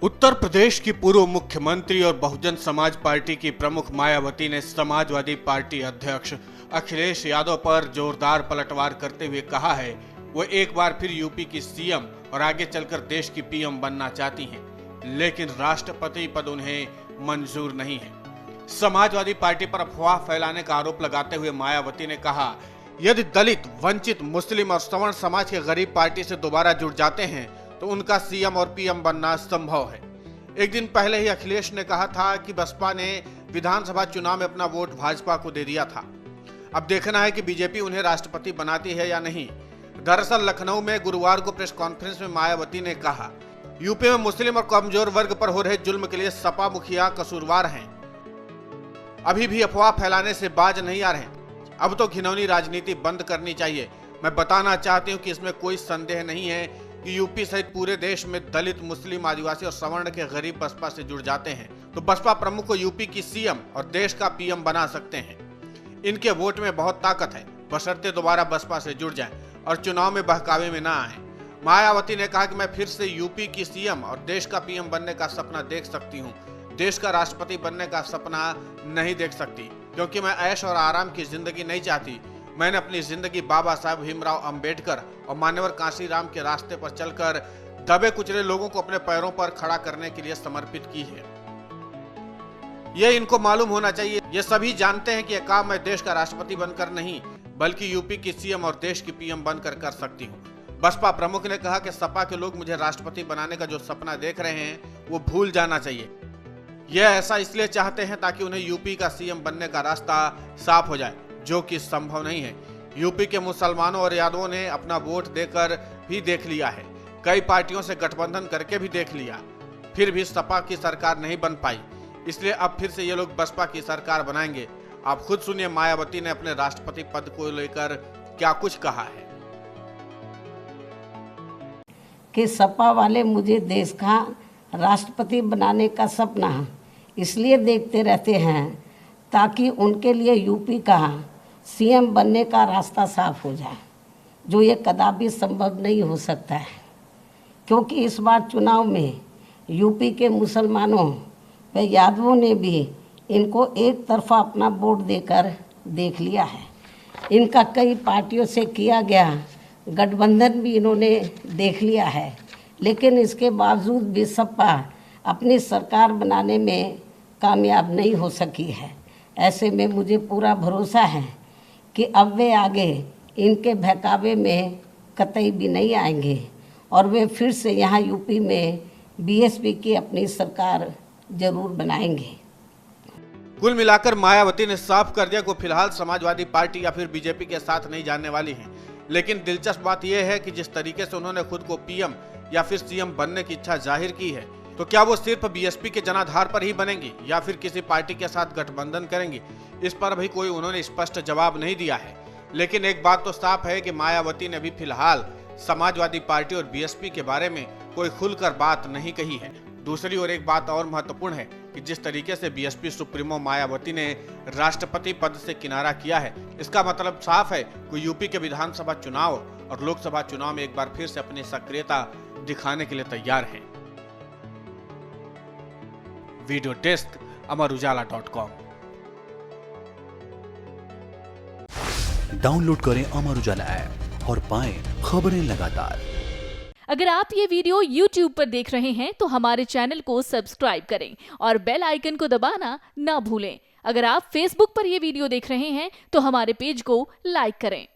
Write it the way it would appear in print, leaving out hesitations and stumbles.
उत्तर प्रदेश की पूर्व मुख्यमंत्री और बहुजन समाज पार्टी की प्रमुख मायावती ने समाजवादी पार्टी अध्यक्ष अखिलेश यादव पर जोरदार पलटवार करते हुए कहा है वो एक बार फिर यूपी की सीएम और आगे चलकर देश की पीएम बनना चाहती हैं, लेकिन राष्ट्रपति पद उन्हें मंजूर नहीं है। समाजवादी पार्टी पर अफवाह फैलाने का आरोप लगाते हुए मायावती ने कहा, यदि दलित, वंचित, मुस्लिम और सवर्ण समाज के गरीब पार्टी से दोबारा जुड़ जाते हैं तो उनका सीएम और पीएम बनना संभव है। एक दिन पहले ही अखिलेश ने कहा था कि बसपा ने विधानसभा चुनाव में अपना वोट भाजपा को दे दिया था। अब देखना है कि बीजेपी उन्हें राष्ट्रपति बनाती है या नहीं। दरअसल लखनऊ में गुरुवार को प्रेस कॉन्फ्रेंस में मायावती ने कहा, यूपी में मुस्लिम और कमजोर वर्ग पर हो रहे जुल्म के लिए सपा मुखिया कसूरवार हैं। अभी भी अफवाह फैलाने से बाज नहीं आ रहे। अब तो घिनौनी राजनीति बंद करनी चाहिए। मैं बताना चाहती हूँ कि इसमें कोई संदेह नहीं है कि यूपी सहित पूरे देश में दलित, मुस्लिम, आदिवासी और सवर्ण के गरीब बसपा से जुड़ जाते हैं तो बसपा प्रमुख को यूपी की सीएम और देश का पीएम बना सकते हैं। इनके वोट में बहुत ताकत है, बशर्ते दोबारा बसपा से जुड़ जाएं और चुनाव में बहकावे में ना आए। मायावती ने कहा कि मैं फिर से यूपी की सीएम और देश का पीएम बनने का सपना देख सकती हूँ, देश का राष्ट्रपति बनने का सपना नहीं देख सकती, क्योंकि मैं ऐश और आराम की जिंदगी नहीं चाहती। मैंने अपनी जिंदगी बाबा साहब भीमराव अंबेडकर और मान्यवर कांशीराम के रास्ते पर चलकर दबे कुचले लोगों को अपने पैरों पर खड़ा करने के लिए समर्पित की है। यह इनको मालूम होना चाहिए। ये सभी जानते हैं कि यह काम मैं देश का राष्ट्रपति बनकर नहीं बल्कि यूपी की सीएम और देश की पीएम बनकर कर सकती हूँ। बसपा प्रमुख ने कहा कि सपा के लोग मुझे राष्ट्रपति बनाने का जो सपना देख रहे हैं वो भूल जाना चाहिए। यह ऐसा इसलिए चाहते हैं ताकि उन्हें यूपी का सीएम बनने का रास्ता साफ हो जाए, जो कि संभव नहीं है। यूपी के मुसलमानों और यादवों ने अपना वोट देकर भी देख लिया है, कई पार्टियों से गठबंधन करके भी देख लिया, फिर भी सपा की सरकार नहीं बन पाई। इसलिए अब फिर से ये लोग बसपा की सरकार बनाएंगे। आप खुद सुनिए मायावती ने अपने राष्ट्रपति पद को लेकर क्या कुछ कहा है। कि सपा वाले मुझे देश का राष्ट्रपति बनाने का सपना इसलिए देखते रहते हैं ताकि उनके लिए यूपी का सीएम बनने का रास्ता साफ हो जाए, जो ये कदापि संभव नहीं हो सकता है। क्योंकि इस बार चुनाव में यूपी के मुसलमानों व यादवों ने भी इनको एक तरफा अपना वोट देकर देख लिया है। इनका कई पार्टियों से किया गया गठबंधन भी इन्होंने देख लिया है, लेकिन इसके बावजूद भी सपा अपनी सरकार बनाने में कामयाब नहीं हो सकी है। ऐसे में मुझे पूरा भरोसा है कि अब वे आगे इनके बहकावे में कतई भी नहीं आएंगे और वे फिर से यहाँ यूपी में बीएसपी की अपनी सरकार जरूर बनाएंगे। कुल मिलाकर मायावती ने साफ कर दिया कि फिलहाल समाजवादी पार्टी या फिर बीजेपी के साथ नहीं जाने वाली हैं। लेकिन दिलचस्प बात यह है कि जिस तरीके से उन्होंने खुद को पीएम या फिर सीएम बनने की इच्छा जाहिर की है, तो क्या वो सिर्फ बीएसपी के जनाधार पर ही बनेंगी या फिर किसी पार्टी के साथ गठबंधन करेंगी, इस पर अभी कोई उन्होंने स्पष्ट जवाब नहीं दिया है। लेकिन एक बात तो साफ है कि मायावती ने अभी फिलहाल समाजवादी पार्टी और बीएसपी के बारे में कोई खुलकर बात नहीं कही है। दूसरी ओर एक बात और महत्वपूर्ण है कि जिस तरीके से बीएसपी सुप्रीमो मायावती ने राष्ट्रपति पद से किनारा किया है, इसका मतलब साफ है कि यूपी के विधानसभा चुनाव और लोकसभा चुनाव में एक बार फिर से अपनी सक्रियता दिखाने के लिए तैयार है। Video desk amarujala.com। डाउनलोड करें अमर उजाला ऐप और पाएं खबरें लगातार। अगर आप ये वीडियो YouTube पर देख रहे हैं तो हमारे चैनल को सब्सक्राइब करें और बेल आइकन को दबाना ना भूलें। अगर आप Facebook पर ये वीडियो देख रहे हैं तो हमारे पेज को लाइक करें।